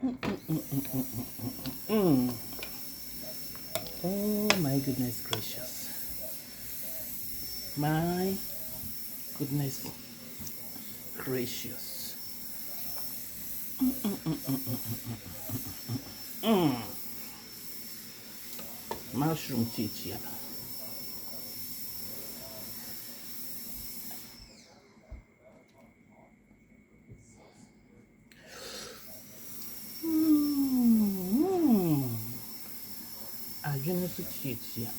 Mm. Oh my goodness gracious. My goodness gracious. Mushroom chicha. Adwene so chicha.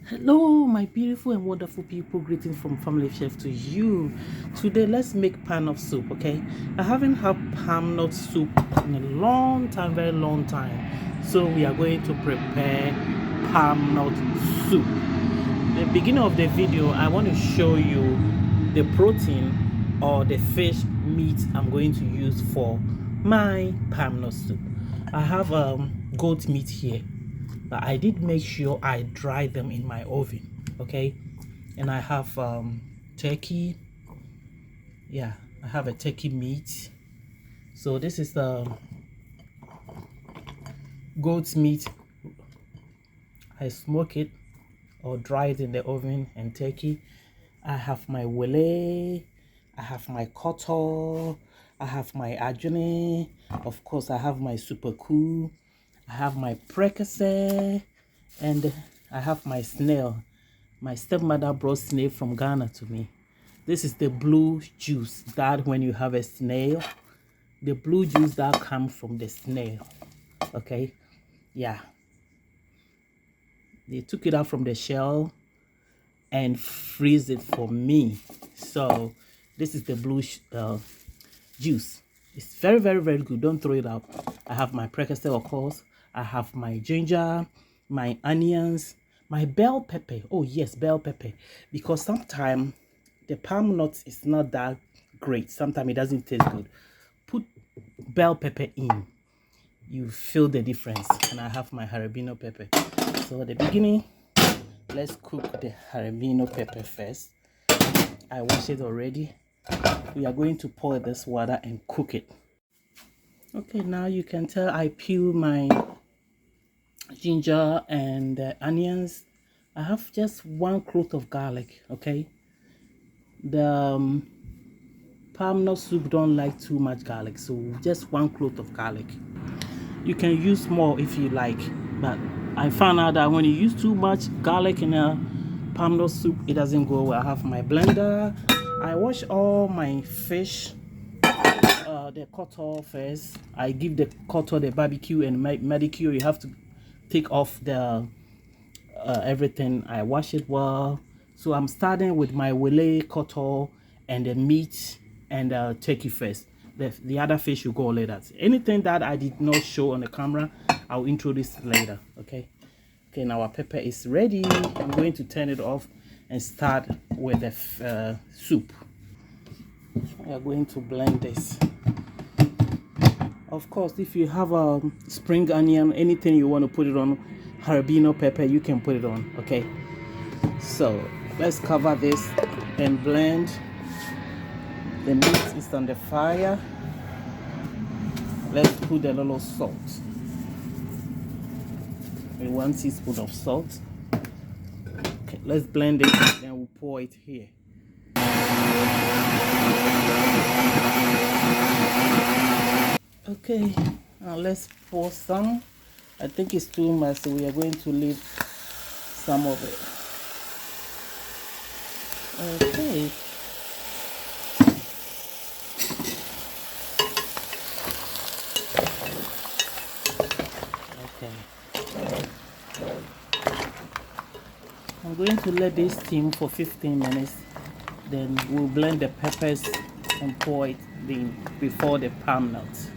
Hello, my beautiful and wonderful people. Greetings from Family Chef to you. Today, let's make pan of soup, okay? I haven't had pan of soup in a long time, very long time. So we are going to prepare palm nut soup. The beginning of the video, I want to show you the protein or the fish meat I'm going to use for my palm nut soup. I have goat meat here, but I did make sure I dry them in my oven, okay? And I have turkey. Yeah, I have a turkey meat. So this is the goat meat. I smoke it or dry it in the oven. And turkey, I have my wele, I have my koto, I have my adjune, of course I have my super cool, I have my prekese, and I have my snail. My stepmother brought snail from Ghana to me. This is the blue juice that when you have a snail, the blue juice that comes from the snail. Okay, yeah. They took it out from the shell and freeze it for me. So this is the blue juice. It's very, very, very good. Don't throw it out. I have my prekese, of course. I have my ginger, my onions, my bell pepper. Oh yes, bell pepper. Because sometimes the palm nut is not that great. Sometimes it doesn't taste good. Put bell pepper in. You feel the difference. And I have my jalapeno pepper. So at the beginning, let's cook the jalapeno pepper first. I wash it already. We are going to pour this water and cook it. Okay, now you can tell I peel my ginger and onions. I have just 1 clove of garlic, okay? The palm nut soup don't like too much garlic, so just 1 clove of garlic. You can use more if you like, but I found out that when you use too much garlic in a palm nut soup, it doesn't go well. I have my blender. I wash all my fish, the koto first. I give the koto the barbecue and manicure. You have to take off the everything. I wash it well. So I'm starting with my wele, koto, and the meat and turkey first. The other fish will go later. Anything that I did not show on the camera, I'll introduce later. Okay. Okay, now our pepper is ready. I'm going to turn it off and start with the soup. We are going to blend this. Of course, if you have a spring onion, anything you want to put it on, jalapeno pepper, you can put it on. Okay. So let's cover this and blend. The meat is on the fire. Let's put a little salt. 1 teaspoon of salt. Okay, let's blend it and then we'll pour it here. Okay, now let's pour some. I think it's too much, so we are going to leave some of it. Okay. I'm going to let this steam for 15 minutes. Then we'll blend the peppers and pour it in before the palm nuts.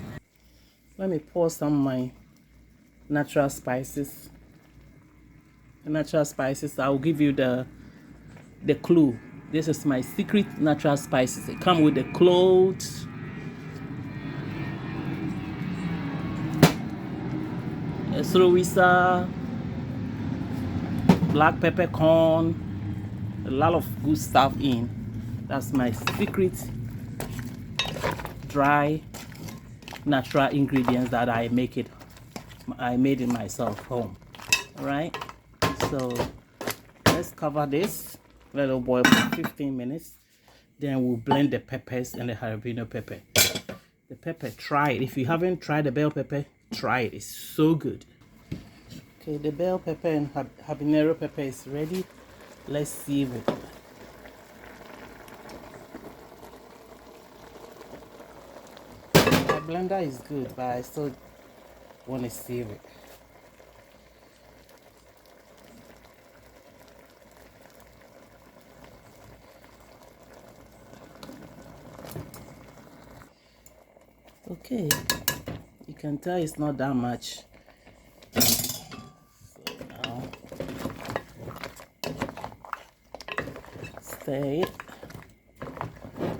Let me pour some of my natural spices. The natural spices, I'll give you the clue. This is my secret natural spices. It comes with the cloves, sorowisa, black peppercorn, a lot of good stuff in. That's my secret dry natural ingredients that I made it myself home. All right, so let's cover this, let it boil for 15 minutes. Then we'll blend the peppers and the jalapeno pepper. The pepper, try it. If you haven't tried the bell pepper, try it. It's so good. Okay, the bell pepper and habanero pepper is ready. Let's sieve it. My blender is good, but I still want to sieve it. Okay, you can tell it's not that much. So now stir it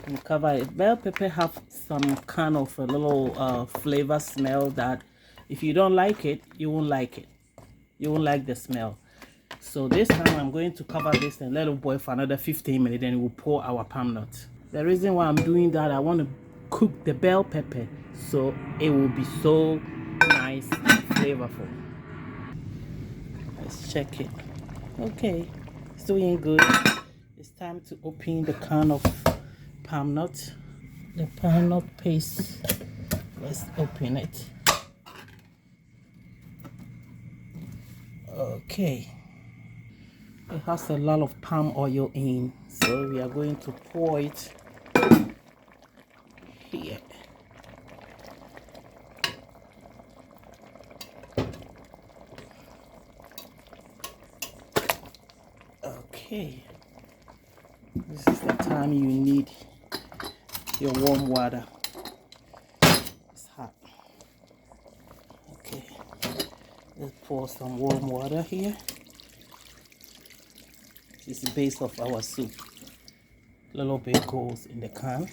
and cover it. Bell pepper have some kind of a little flavor smell that if you don't like it, you won't like it. You won't like the smell. So this time I'm going to cover this and let it boil for another 15 minutes. Then we'll pour our palm nut. The reason why I'm doing that, I want to cook the bell pepper so it will be so nice and flavorful. Let's check it. Okay, it's doing good. It's time to open the can of palm nut. The palm nut paste. Let's open it. Okay, it has a lot of palm oil in, so we are going to pour it here. Okay, this is the time you need your warm water. It's hot. Okay, let's pour some warm water here. This is the base of our soup. A little bit goes in the can.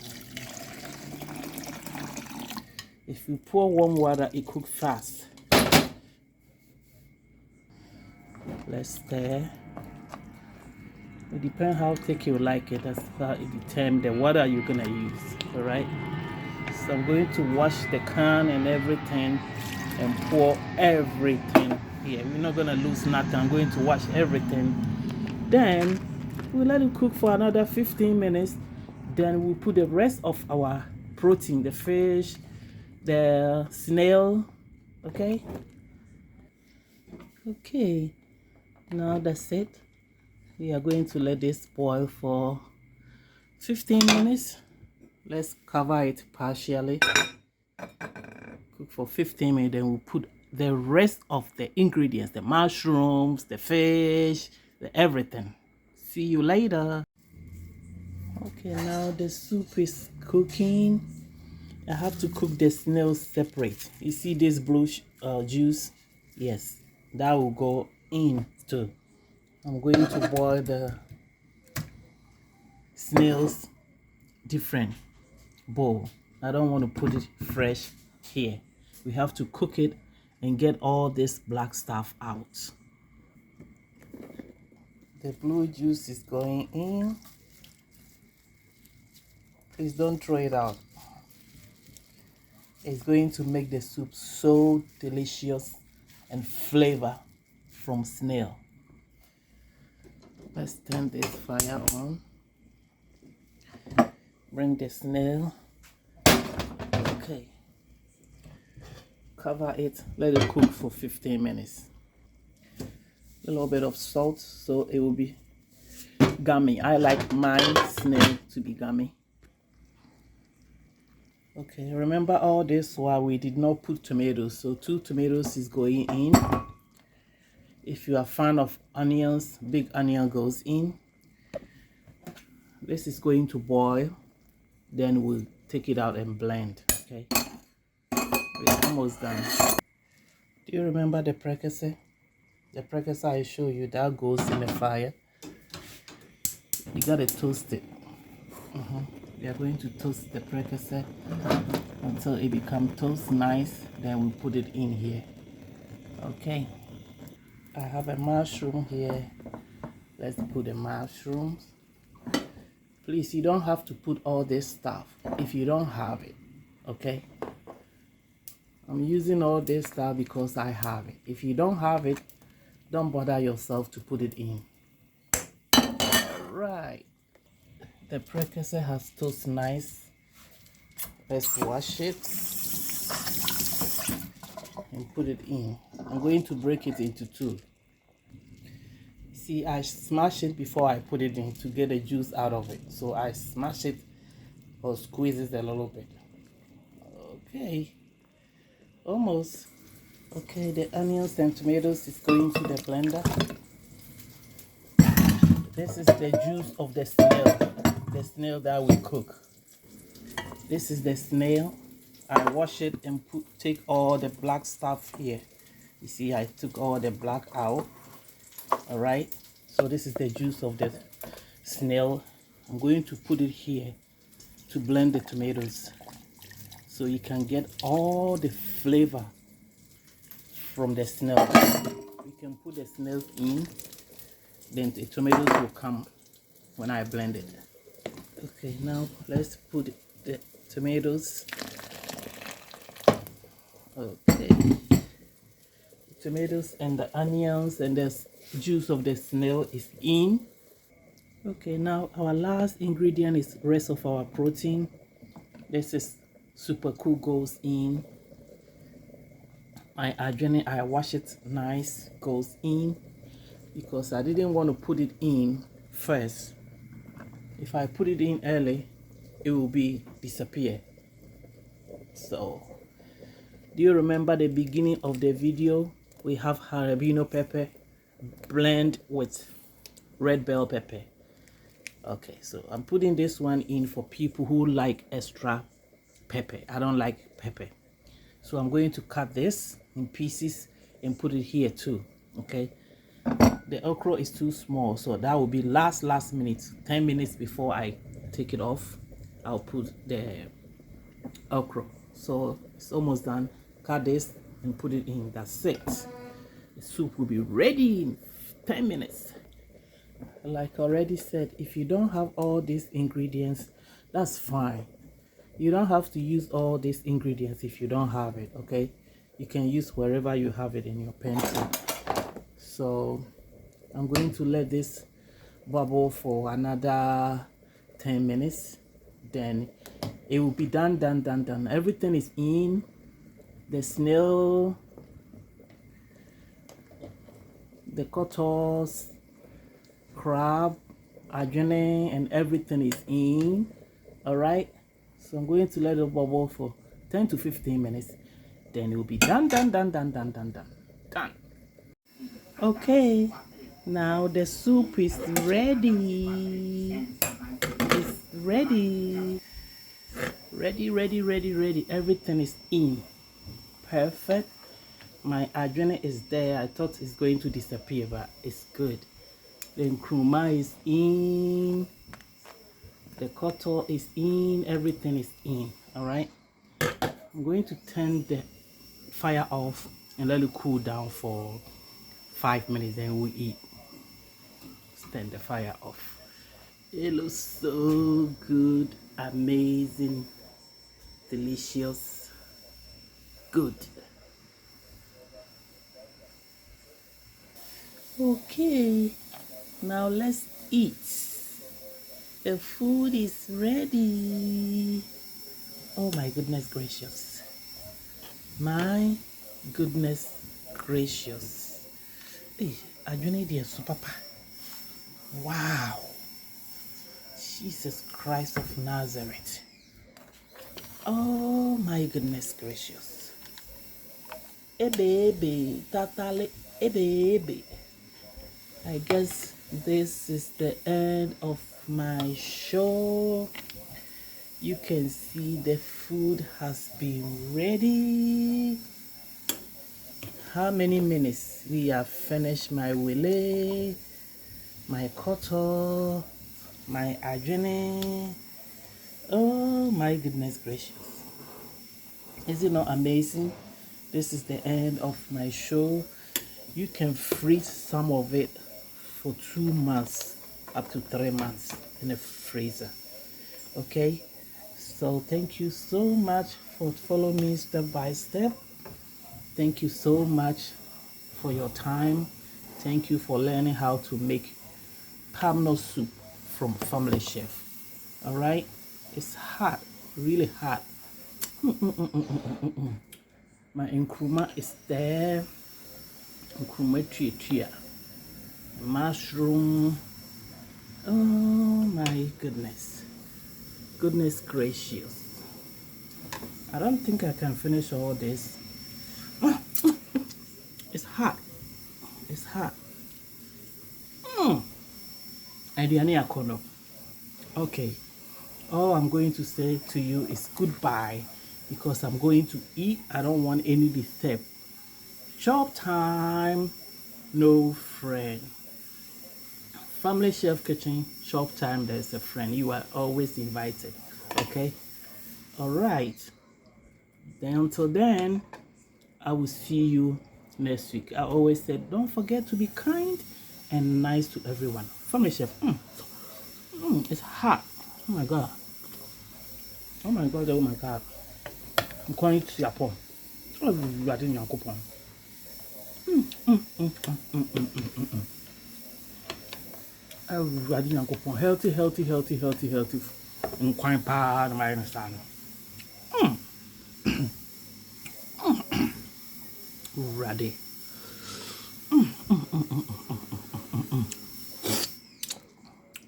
If you pour warm water, it cooks fast. Let's stir. It depends how thick you like it. That's how it determines the water you're gonna use. All right. So I'm going to wash the can and everything and pour everything here. We're not gonna lose nothing. I'm going to wash everything. Then we'll let it cook for another 15 minutes. Then we'll put the rest of our protein, the fish, the snail. Okay. Okay. Now that's it. We are going to let this boil for 15 minutes. Let's cover it partially. Cook for 15 minutes. Then we'll put the rest of the ingredients, the mushrooms, the fish, the everything. See you later. Okay, now the soup is cooking. I have to cook the snails separate. You see this blue juice? Yes, that will go in too. I'm going to boil the snails different bowl. I don't want to put it fresh here. We have to cook it and get all this black stuff out. The blue juice is going in. Please don't throw it out. It's going to make the soup so delicious and flavor from snail. Let's turn this fire on. Bring the snail. Okay. Cover it. Let it cook for 15 minutes. A little bit of salt so it will be gummy. I like my snail to be gummy. Okay, remember all this while we did not put tomatoes. So 2 tomatoes is going in. If you are a fan of onions, big onion goes in. This is going to boil. Then we'll take it out and blend. Okay, we're almost done. Do you remember the precursor? The precursor I show you, that goes in the fire. You gotta toast it. We are going to toast the precursor until it becomes toast nice. Then we put it in here. Okay, I have a mushroom here. Let's put the mushrooms. Please, you don't have to put all this stuff if you don't have it. Okay, I'm using all this stuff because I have it. If you don't have it, don't bother yourself to put it in. All right, the precursor has toast nice. Let's wash it and put it in. I'm going to break it into two. See, I smash it before I put it in to get the juice out of it. So I smash it or squeeze it a little bit. Okay, almost. Okay, the onions and tomatoes is going to the blender. This is the juice of the snail that we cook. This is the snail. I wash it and take all the black stuff here. You see, I took all the black out. All right, so this is the juice of the snail. I'm going to put it here to blend the tomatoes so you can get all the flavor from the snail. You can put the snails in, then the tomatoes will come when I blend it. Okay, now let's put the tomatoes. Okay, tomatoes and the onions and the juice of the snail is in. Okay, now our last ingredient is rest of our protein. This is super cool, goes in. My adrenaline, I wash it nice, goes in because I didn't want to put it in first. If I put it in early, it will be disappear. So do you remember the beginning of the video? We have jalapeno pepper blend with red bell pepper. Okay, so I'm putting this one in for people who like extra pepper. I don't like pepper, so I'm going to cut this in pieces and put it here too. Okay, the okra is too small, so that will be last minute, 10 minutes before I take it off. I'll put the okra, so it's almost done. Cut this and put it in. That's it. The soup will be ready in 10 minutes. Like I already said, if you don't have all these ingredients, that's fine. You don't have to use all these ingredients if you don't have it. Okay, you can use wherever you have it in your pantry. So I'm going to let this bubble for another 10 minutes, then it will be done. Everything is in. The snail, the cuttles, crab, adrenaline, and everything is in. All right, so I'm going to let it bubble for 10 to 15 minutes, then it will be done. Okay, now the soup is ready. It's ready. Ready. Everything is in. Perfect. My adrenaline is there. I thought it's going to disappear, but it's good. The nkrumah is in. The cotton is in. Everything is in. All right. I'm going to turn the fire off and let it cool down for 5 minutes. Then we'll eat. Turn the fire off. It looks so good, amazing, delicious, good. Okay, now let's eat. The food is ready. Oh my goodness gracious. My goodness gracious. Hey, Adwene dear so papa. Wow. Jesus Christ of Nazareth. Oh my goodness gracious. Hey baby, tatale, hey baby. I guess this is the end of my show. You can see the food has been ready. How many minutes? We have finished my wile, my koto, my adrenaline. Oh my goodness gracious. Is it not amazing? This is the end of my show. You can freeze some of it for 2 months up to 3 months in the freezer. Okay, So thank you so much for following me step by step. Thank you so much for your time. Thank you for learning how to make palm nut soup from Family Chef. All right, it's hot, really hot. My nkruma is there. Nkruma tria, mushroom. Oh my goodness, goodness gracious. I don't think I can finish all this. It's hot. It's hot. Aduane akono. Okay. All I'm going to say to you is goodbye because I'm going to eat. I don't want any disturb. Shop time, no friend. Family Chef Kitchen, shop time, there's a friend. You are always invited. Okay? All right. Then until then, I will see you next week. I always said, don't forget to be kind and nice to everyone. Family Chef, it's hot. Oh my God. Oh my God, oh my God. I'm going to Japan. Oh, you are in Japan. Awurade Nyankopɔn, healthy. Nkwan paa na mayɛ no saa no. Awurade.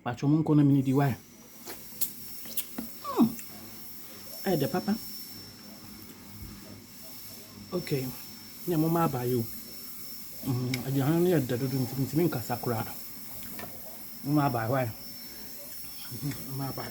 Patro mo nkɔ na mini di wae. The papa. Okay. Nya mo ma ba yo. Aduane no yɛ dadodo ntimi nkasa koraa. Ma ba wae. Ma ba.